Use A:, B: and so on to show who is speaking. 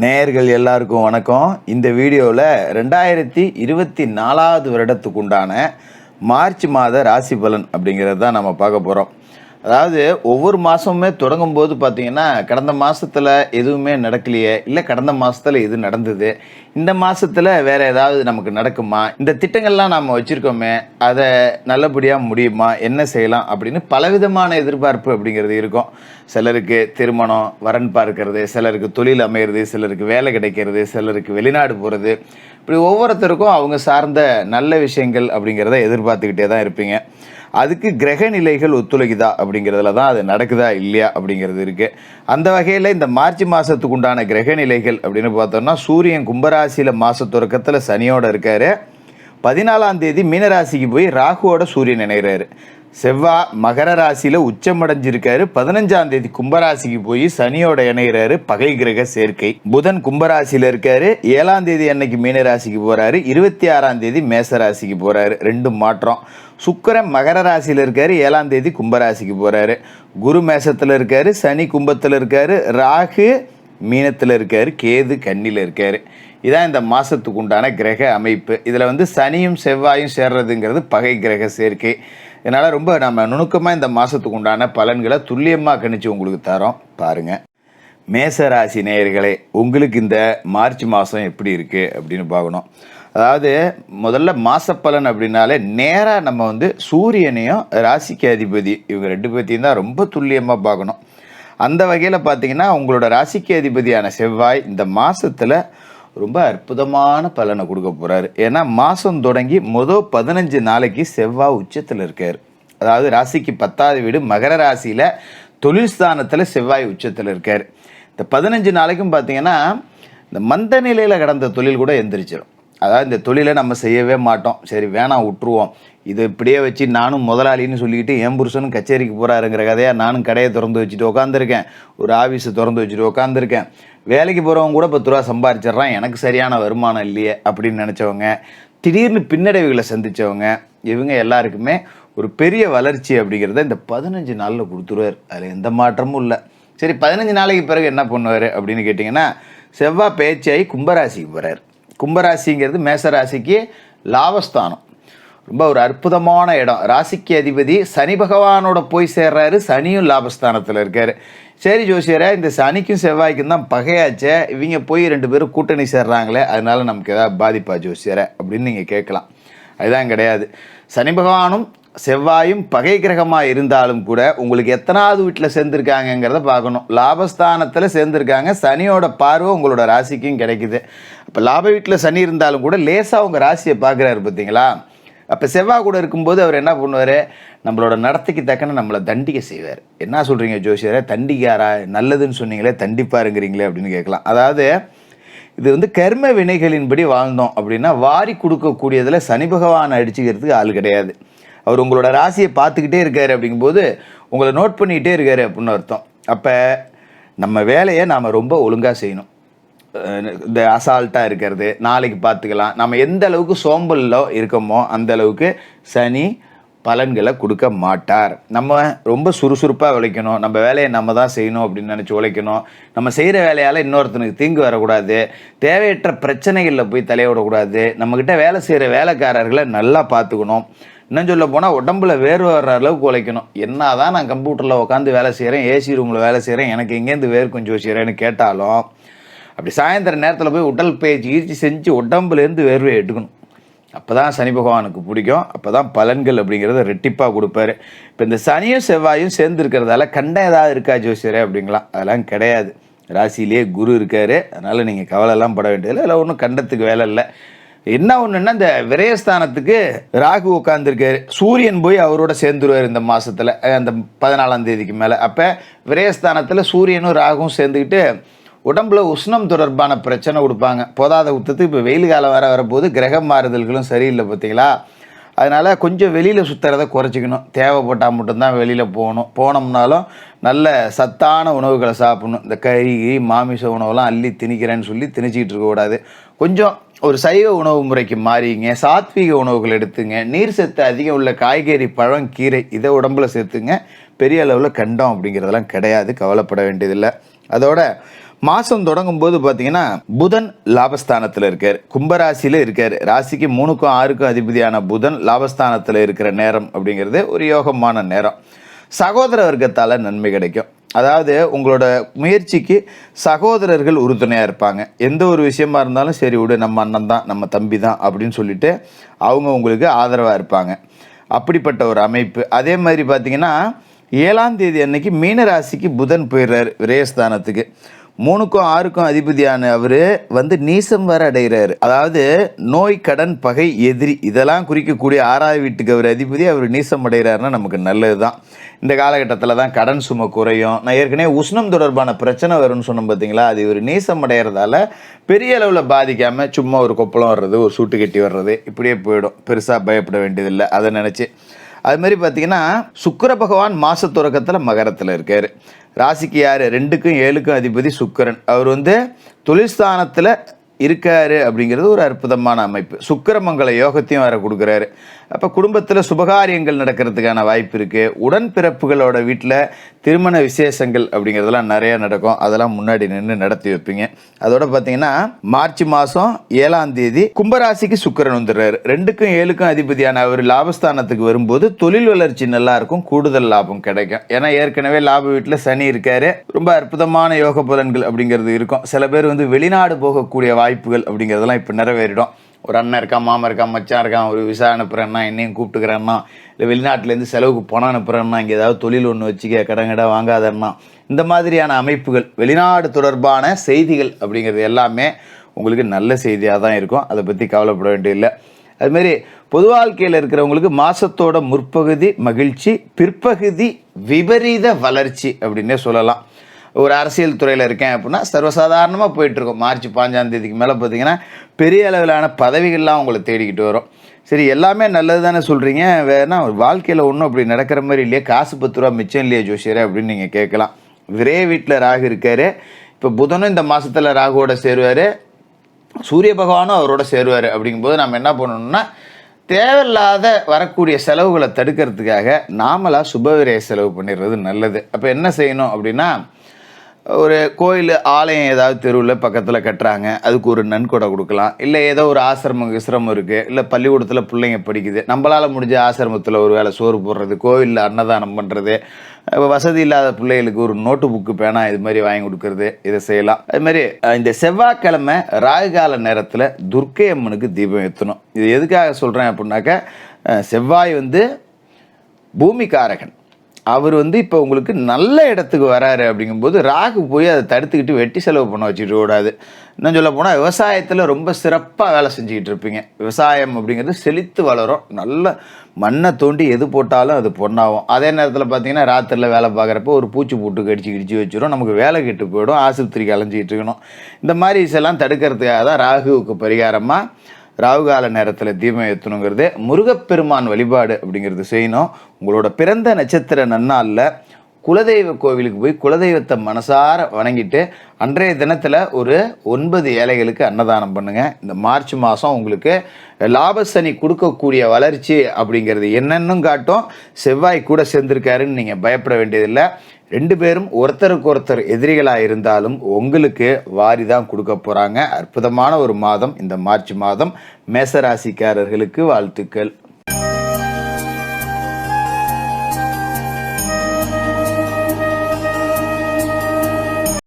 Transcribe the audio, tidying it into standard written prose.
A: நேயர்கள் எல்லாருக்கும் வணக்கம். இந்த வீடியோவில் 2024 வருடத்துக்கு உண்டான மார்ச் மாத ராசி பலன் அப்படிங்கிறது தான் நம்ம பார்க்க போகிறோம். அதாவது ஒவ்வொரு மாதமுமே தொடங்கும் போது பார்த்திங்கன்னா கடந்த மாதத்தில் எதுவுமே நடக்கலையே, இல்லை கடந்த மாதத்தில் எது நடந்தது, இந்த மாதத்தில் வேறு ஏதாவது நமக்கு நடக்குமா, இந்த திட்டங்கள்லாம் நாம் வச்சுருக்கோமே அதை நல்லபடியாக முடியுமா, என்ன செய்யலாம் அப்படின்னு பலவிதமான எதிர்பார்ப்பு அப்படிங்கிறது இருக்கும். சிலருக்கு திருமணம் வரன் பார்க்கறது, சிலருக்கு தொழில் அமையிறது, சிலருக்கு வேலை கிடைக்கிறது, சிலருக்கு வெளிநாடு போகிறது, இப்படி ஒவ்வொருத்தருக்கும் அவங்க சார்ந்த நல்ல விஷயங்கள் அப்படிங்கிறத எதிர்பார்த்துக்கிட்டே தான் இருப்பீங்க. அதுக்கு கிரக நிலைகள் ஒத்துழைக்குதா அப்படிங்கிறதுல தான் அது நடக்குதா இல்லையா அப்படிங்கிறது இருக்குது. அந்த வகையில் இந்த மார்ச் மாதத்துக்கு உண்டான கிரக நிலைகள் அப்படின்னு பார்த்தோம்னா, சூரியன் கும்பராசியில் மாத தொடக்கத்தில் சனியோடு இருக்கார். 14ஆம் தேதி மீனராசிக்கு போய் ராகுவோட சூரியன் இணைகிறாரு. செவ்வாய் மகர ராசியில் உச்சமடைஞ்சிருக்காரு. 15ஆம் தேதி கும்பராசிக்கு போய் சனியோட இணைகிறாரு, பகை கிரக சேர்க்கை. புதன் கும்பராசியில் இருக்காரு. 7ஆம் தேதி அன்னைக்கு மீனராசிக்கு போகிறாரு. 26ஆம் தேதி மேசராசிக்கு போகிறாரு. ரெண்டு மாற்றம். சுக்கிரன் மகர ராசியில் இருக்காரு. 7ஆம் தேதி கும்பராசிக்கு போகிறாரு. குரு மேசத்தில் இருக்காரு. சனி கும்பத்தில் இருக்காரு. ராகு மீனத்தில் இருக்காரு. கேது கன்னியில் இருக்காரு. இதான் இந்த மாதத்துக்கு உண்டான கிரக அமைப்பு. இதில் சனியும் செவ்வாயும் சேர்றதுங்கிறது பகை கிரக சேர்க்கை. இதனால் ரொம்ப நம்ம நுணுக்கமாக இந்த மாதத்துக்கு உண்டான பலன்களை துல்லியமாக கணிச்சு உங்களுக்கு தரோம், பாருங்கள். மேசராசி நேயர்களே, உங்களுக்கு இந்த மார்ச் மாதம் எப்படி இருக்குது அப்படின்னு பார்க்கணும். அதாவது முதல்ல மாசப்பலன் அப்படின்னாலே நேராக நம்ம சூரியனையும் ராசிக்கு அதிபதி இவங்க ரெண்டு பேர்த்தையும் தான் ரொம்ப துல்லியமாக பார்க்கணும். அந்த வகையில் பார்த்தீங்கன்னா உங்களோட ராசிக்கு அதிபதியான செவ்வாய் இந்த மாதத்தில் ரொம்ப அற்புதமான பலனை கொடுக்க போகிறாரு. ஏன்னா மாதம் தொடங்கி முதல் 15 நாளைக்கு செவ்வாய் உச்சத்தில் இருக்கார். அதாவது ராசிக்கு 10ஆவது வீடு மகர ராசியில் தொழில் ஸ்தானத்தில் செவ்வாய் உச்சத்தில் இருக்கார். இந்த 15 நாளைக்கும் பார்த்தீங்கன்னா இந்த மந்த நிலையில் கடந்த தொழில் கூட எந்திரிச்சிடும். அதாவது இந்த தொழிலை நம்ம செய்யவே மாட்டோம், சரி வேணாம் விட்டுருவோம், இது இப்படியே வச்சு நானும் முதலாளின்னு சொல்லிக்கிட்டு என் புருஷனும் கச்சேரிக்கு போகிறாருங்கிற கதையாக நானும் கடையை திறந்து வச்சுட்டு உட்காந்துருக்கேன், ஒரு ஆஃபீஸை திறந்து வச்சுட்டு உட்காந்துருக்கேன், வேலைக்கு போகிறவங்க கூட 10 ரூபா சம்பாரிச்சிட்றான், எனக்கு சரியான வருமானம் இல்லையே அப்படின்னு நினச்சவங்க, திடீர்னு பின்னடைவுகளை சந்தித்தவங்க, இவங்க எல்லாருக்குமே ஒரு பெரிய வளர்ச்சி அப்படிங்கிறத இந்த 15 நாளில் கொடுத்துருவார். அதில் எந்த மாற்றமும் இல்லை. சரி, 15 நாளைக்கு பிறகு என்ன பண்ணுவார் அப்படின்னு கேட்டிங்கன்னா, செவ்வாய் பேச்சாகி கும்பராசிக்கு போகிறார். கும்பராசிங்கிறது மேசராசிக்கு லாபஸ்தானம், ரொம்ப ஒரு அற்புதமான இடம். ராசிக்கு அதிபதி சனி பகவானோட போய் சேர்றாரு. சனியும் லாபஸ்தானத்தில் இருக்கார். சரி ஜோசியரை, இந்த சனிக்கும் செவ்வாய்க்கும் தான் பகையாச்சே, இவங்க போய் 2 பேரும் கூட்டணி சேர்றாங்களே, அதனால நமக்கு ஏதாவது பாதிப்பா ஜோசியரை அப்படின்னு நீங்கள் கேட்கலாம். அதுதான் கிடையாது. சனி பகவானும் செவ்வாயும் பகை கிரகமாக இருந்தாலும் கூட உங்களுக்கு எத்தனாவது வீட்டில் சேர்ந்துருக்காங்கங்கிறத பார்க்கணும். லாபஸ்தானத்தில் சேர்ந்துருக்காங்க. சனியோட பார்வை உங்களோட ராசிக்கும் கிடைக்குது. அப்போ லாப வீட்டில் சனி இருந்தாலும் கூட லேசாக உங்கள் ராசியை பார்க்குறாரு பார்த்தீங்களா. அப்போ செவ்வாய் கூட இருக்கும்போது அவர் என்ன பண்ணுவார், நம்மளோட நடத்தைக்கு தக்கன நம்மளை தண்டிக்க செய்வார். என்ன சொல்கிறீங்க ஜோசியரை, தண்டிக்காரா, நல்லதுன்னு சொன்னீங்களே தண்டிப்பாருங்கிறீங்களே அப்படின்னு கேட்கலாம். அதாவது இது கர்ம வினைகளின்படி வாழ்ந்தோம் அப்படின்னா வாரி கொடுக்கக்கூடியதில் சனி பகவானை அடிச்சுக்கிறதுக்கு ஆள் கிடையாது. அவர் உங்களோட ராசியை பார்த்துக்கிட்டே இருக்கார். அப்படிங்கும்போது உங்களை நோட் பண்ணிக்கிட்டே இருக்கார் அப்படின்னு அர்த்தம். அப்போ நம்ம வேலையை நாம் ரொம்ப ஒழுங்காக செய்யணும். இந்த அசால்ட்டாக இருக்கிறது, நாளைக்கு பார்த்துக்கலாம், நம்ம எந்த அளவுக்கு சோம்பலில் இருக்கோமோ அந்த அளவுக்கு சனி பலன்களை கொடுக்க மாட்டார். நம்ம ரொம்ப சுறுசுறுப்பாக உழைக்கணும், நம்ம வேலையை நம்ம தான் செய்யணும் அப்படின்னு நினச்சி உழைக்கணும். நம்ம செய்கிற வேலையால் இன்னொருத்தனுக்கு தீங்கு வரக்கூடாது, தேவையற்ற பிரச்சனைகளில் போய் தலையிடக்கூடாது, நம்மக்கிட்ட வேலை செய்கிற வேலைக்காரர்களை நல்லா பார்த்துக்கணும். இன்னும் சொல்ல போனால் உடம்புல வேர்வை வர்ற அளவுக்கு உழைக்கணும். என்ன தான் நான் கம்ப்யூட்டரில் உட்காந்து வேலை செய்கிறேன், ஏசி ரூமில் வேலை செய்கிறேன், எனக்கு எங்கேருந்து வேர்க்கும் ஜோசியரேன்னு கேட்டாலும் அப்படி சாயந்தர நேரத்தில் போய் உடல் பயிற்சி செஞ்சு உடம்புலேருந்து வேர்வையை எடுக்கணும். அப்போ தான் சனி பகவானுக்கு பிடிக்கும். அப்போ தான் பலன்கள் அப்படிங்கிறத ரெட்டிப்பாக கொடுப்பாரு. இப்போ இந்த சனியும் செவ்வாயும் சேர்ந்து இருக்கிறதால கண்டம் ஏதாவது இருக்கா ஜோசியரே அப்படிங்களாம். அதெல்லாம் கிடையாது. ராசியிலேயே குரு இருக்கார். அதனால் நீங்கள் கவலைலாம் பட வேண்டியதில்லை. அதில் ஒன்றும் கண்டத்துக்கு வேலை இல்லை. என்ன ஒன்றுன்னா, இந்த விரயஸ்தானத்துக்கு ராகு உட்காந்துருக்காரு. சூரியன் போய் அவரோட சேர்ந்துருவார் இந்த மாதத்தில், அந்த 14ஆம் தேதிக்கு மேலே. அப்போ விரயஸ்தானத்தில் சூரியனும் ராகுவும் சேர்ந்துக்கிட்டு உடம்புல உஷ்ணம் தொடர்பான பிரச்சனை கொடுப்பாங்க. போதாத உத்தத்துக்கு இப்போ வெயில் காலம் வரப்போது, கிரக மாறுதல்களும் சரியில்லை பார்த்தீங்களா. அதனால் கொஞ்சம் வெளியில் சுற்றுறதை குறைச்சிக்கணும். தேவைப்பட்டால் மட்டும்தான் வெளியில் போனோம்னாலும் நல்ல சத்தான உணவுகளை சாப்பிடணும். இந்த கறி மாமிச உணவுலாம் அள்ளி திணிக்கிறேன்னு சொல்லி திணிச்சிக்கிட்டு இருக்கக்கூடாது. கொஞ்சம் ஒரு சைவ உணவு முறைக்கு மாறிங்க. சாத்வீக உணவுகள் எடுத்துங்க. நீர் சத்து அதிகம் உள்ள காய்கறி, பழம், கீரை இதை உடம்புல சேர்த்துங்க. பெரிய அளவில் கண்டம் அப்படிங்கிறதெல்லாம் கிடையாது, கவலைப்பட வேண்டியதில்லை. அதோட மாதம் தொடங்கும் போது பார்த்தீங்கன்னா புதன் லாபஸ்தானத்தில் இருக்கார், கும்பராசியில் இருக்கார். ராசிக்கு 3க்கும் 6க்கும் அதிபதியான புதன் லாபஸ்தானத்தில் இருக்கிற நேரம் அப்படிங்கிறது ஒரு யோகமான நேரம். சகோதர வர்க்கத்தால் நன்மை கிடைக்கும். அதாவது உங்களோட முயற்சிக்கு சகோதரர்கள் உறுதுணையாக இருப்பாங்க. எந்த ஒரு விஷயமா இருந்தாலும் சரி விடு, நம்ம அண்ணன் தான், நம்ம தம்பி தான் அப்படின்னு சொல்லிட்டு அவங்க உங்களுக்கு ஆதரவாக இருப்பாங்க. அப்படிப்பட்ட ஒரு அமைப்பு. அதே மாதிரி பார்த்தீங்கன்னா 7ஆம் தேதி அன்னைக்கு மீன ராசிக்கு புதன் போயிடுறாரு விரயஸ்தானத்துக்கு. 3க்கும் 6க்கும் அதிபதியான அவர் நீசம் வர அடைகிறாரு. அதாவது நோய், கடன், பகை, எதிரி இதெல்லாம் குறிக்கக்கூடிய 6ஆவது வீட்டுக்கு அவர் அதிபதி அவர் நீசம் அடைகிறாருன்னா நமக்கு நல்லது தான். இந்த காலகட்டத்தில் தான் கடன் சுமை குறையும். நான் ஏற்கனவே உஷ்ணம் தொடர்பான பிரச்சனை வரும்னு சொன்னோம் பார்த்தீங்களா, அது இவர் நீசம் அடைகிறதால பெரிய அளவில் பாதிக்காமல் சும்மா ஒரு கொப்பளம் வர்றது, ஒரு சூட்டு கட்டி வர்றது இப்படியே போயிடும். பெருசாக பயப்பட வேண்டியதில்லை அதை நினச்சி. அது மாதிரி பார்த்தீங்கன்னா சுக்கிர பகவான் மாத தொடக்கத்தில் மகரத்தில் இருக்கார். ராசிக்கு யார்? 2க்கும் 7க்கும் அதிபதி சுக்கிரன். அவர் தொழில் ஸ்தானத்தில் இருக்காரு அப்படிங்கிறது ஒரு அற்புதமான அமைப்பு. சுக்கிரமங்கல யோகத்தையும் வர கொடுக்குறாரு. அப்போ குடும்பத்தில் சுபகாரியங்கள் நடக்கிறதுக்கான வாய்ப்பு இருக்குது. உடன்பிறப்புகளோட வீட்டில் திருமண விசேஷங்கள் அப்படிங்கிறதெல்லாம் நிறையா நடக்கும். அதெல்லாம் முன்னாடி நின்று நடத்தி வைப்பீங்க. அதோட பார்த்தீங்கன்னா மார்ச் மாதம் 7ஆம் தேதி கும்பராசிக்கு சுக்கிரன் வந்துடுறாரு. 2க்கும் 7க்கும் அதிபதியான அவர் லாபஸ்தானத்துக்கு வரும்போது தொழில் வளர்ச்சி நல்லா இருக்கும், கூடுதல் லாபம் கிடைக்கும். ஏன்னா ஏற்கனவே லாப வீட்டில் சனி இருக்காரு. ரொம்ப அற்புதமான யோக பலன்கள் அப்படிங்கிறது இருக்கும். சில பேர் வெளிநாடு போகக்கூடிய வாய்ப்புகள் அப்படிங்கிறதெல்லாம் இப்போ நிறைவேறிடும். ஒரு அண்ணன் இருக்கான், மாமா இருக்கான், மச்சான் இருக்கான், ஒரு விசா அனுப்புகிறேன்னா என்னையும் கூப்பிட்டுக்கிறேன்னா, இல்லை வெளிநாட்டிலேருந்து செலவுக்கு பணம் அனுப்புகிறேன்னா, இங்கே ஏதாவது தொழில் ஒன்று வச்சுக்க, கடன் வாங்காதன்னா, இந்த மாதிரியான அமைப்புகள், வெளிநாடு தொடர்பான செய்திகள் அப்படிங்கிறது எல்லாமே உங்களுக்கு நல்ல செய்தியாக தான் இருக்கும். அதை பற்றி கவலைப்பட வேண்டியதில்லை. அதுமாரி பொது வாழ்க்கையில் இருக்கிறவங்களுக்கு மாதத்தோட முற்பகுதி மகிழ்ச்சி, பிற்பகுதி விபரீத வளர்ச்சி அப்படின்னே சொல்லலாம். ஒரு அரசியல் துறையில் இருக்கேன் அப்படின்னா சர்வசாதாரணமாக போயிட்டுருக்கோம். மார்ச் 5ஆம் தேதிக்கு மேலே பார்த்தீங்கன்னா பெரிய அளவிலான பதவிகள்லாம் உங்களை தேடிக்கிட்டு வரும். சரி, எல்லாமே நல்லது தானே சொல்கிறீங்க, வேணா வாழ்க்கையில் ஒன்றும் அப்படி நடக்கிற மாதிரி இல்லையே, காசு 10 ரூபா மிச்சம் இல்லையே ஜோசியரே அப்படின்னு நீங்கள் கேட்கலாம். விரே வீட்டில் ராகு இருக்கார். இப்போ புதனும் இந்த மாதத்தில் ராகுவோட சேருவார், சூரிய பகவானும் அவரோட சேருவார். அப்படிங்கும்போது நம்ம என்ன பண்ணணும்னா தேவையில்லாத வரக்கூடிய செலவுகளை தடுக்கிறதுக்காக நாமளாக சுபவிரய செலவு பண்ணிடுறது நல்லது. அப்போ என்ன செய்யணும் அப்படின்னா, ஒரு கோயில் ஆலயம் ஏதாவது தெருவில் பக்கத்தில் கட்டுறாங்க, அதுக்கு ஒரு நன்கொடை கொடுக்கலாம். இல்லை ஏதோ ஒரு ஆசிரமம் இருக்குது, இல்லை பள்ளிக்கூடத்தில் பிள்ளைங்க படிக்குது, நம்மளால் முடிஞ்ச ஆசிரமத்தில் ஒரு வேளை சோறு போடுறது, கோவிலில் அன்னதானம் பண்ணுறது, வசதி இல்லாத பிள்ளைகளுக்கு ஒரு நோட்டு புக்கு, பேனா இது மாதிரி வாங்கி கொடுக்கறது, இதை செய்யலாம். அதுமாதிரி இந்த செவ்வாய்க்கிழமை ராகுகால நேரத்தில் துர்க்கை அம்மனுக்கு தீபம் ஏற்றணும். இது எதுக்காக சொல்கிறேன் அப்படின்னாக்கா, செவ்வாய் பூமிக்காரகன். அவர் இப்போ உங்களுக்கு நல்ல இடத்துக்கு வராரு. அப்படிங்கும்போது ராகு போய் அதை தடுத்துக்கிட்டு வெட்டி செலவு பண்ண வச்சுட்டு கூடாது. இன்னும் சொல்ல போனால் விவசாயத்தில் ரொம்ப சிறப்பாக வேலை செஞ்சுக்கிட்டு இருப்பீங்க. விவசாயம் அப்படிங்கிறது செழித்து வளரும். நல்ல மண்ணை தோண்டி எது போட்டாலும் அது பொண்ணாகும். அதே நேரத்தில் பார்த்தீங்கன்னா ராத்திரியில் வேலை பார்க்குறப்போ ஒரு பூச்சி போட்டு கடிச்சு வச்சிடும், நமக்கு வேலை கெட்டு போயிடும், ஆஸ்பத்திரிக்கு அலைஞ்சிக்கிட்டு இருக்கணும். இந்த மாதிரி விஷயம்லாம் தடுக்கிறதுக்காக தான் ராகுவுக்கு பரிகாரமாக ராகுகால நேரத்தில் தீபம் ஏற்றணுங்கிறது, முருகப்பெருமான் வழிபாடு அப்படிங்கிறது செய்யணும். உங்களோட பிறந்த நட்சத்திர நன்னாளில் குலதெய்வ கோவிலுக்கு போய் குலதெய்வத்தை மனசார வணங்கிட்டு அன்றைய தினத்தில் ஒரு 9 ஏழைகளுக்கு அன்னதானம் பண்ணுங்கள். இந்த மார்ச் மாதம் உங்களுக்கு லாபசனி கொடுக்கக்கூடிய வளர்ச்சி அப்படிங்கிறது என்னென்னும் காட்டும். செவ்வாய் கூட சேர்ந்திருக்காருன்னு நீங்கள் பயப்பட வேண்டியதில்லை. 2 பேரும் ஒருத்தருக்கு ஒருத்தர் எதிரிகளாக இருந்தாலும் உங்களுக்கு வாரி தான் கொடுக்க போகிறாங்க. அற்புதமான ஒரு மாதம் இந்த மார்ச் மாதம். மேசராசிக்காரர்களுக்கு வாழ்த்துக்கள்.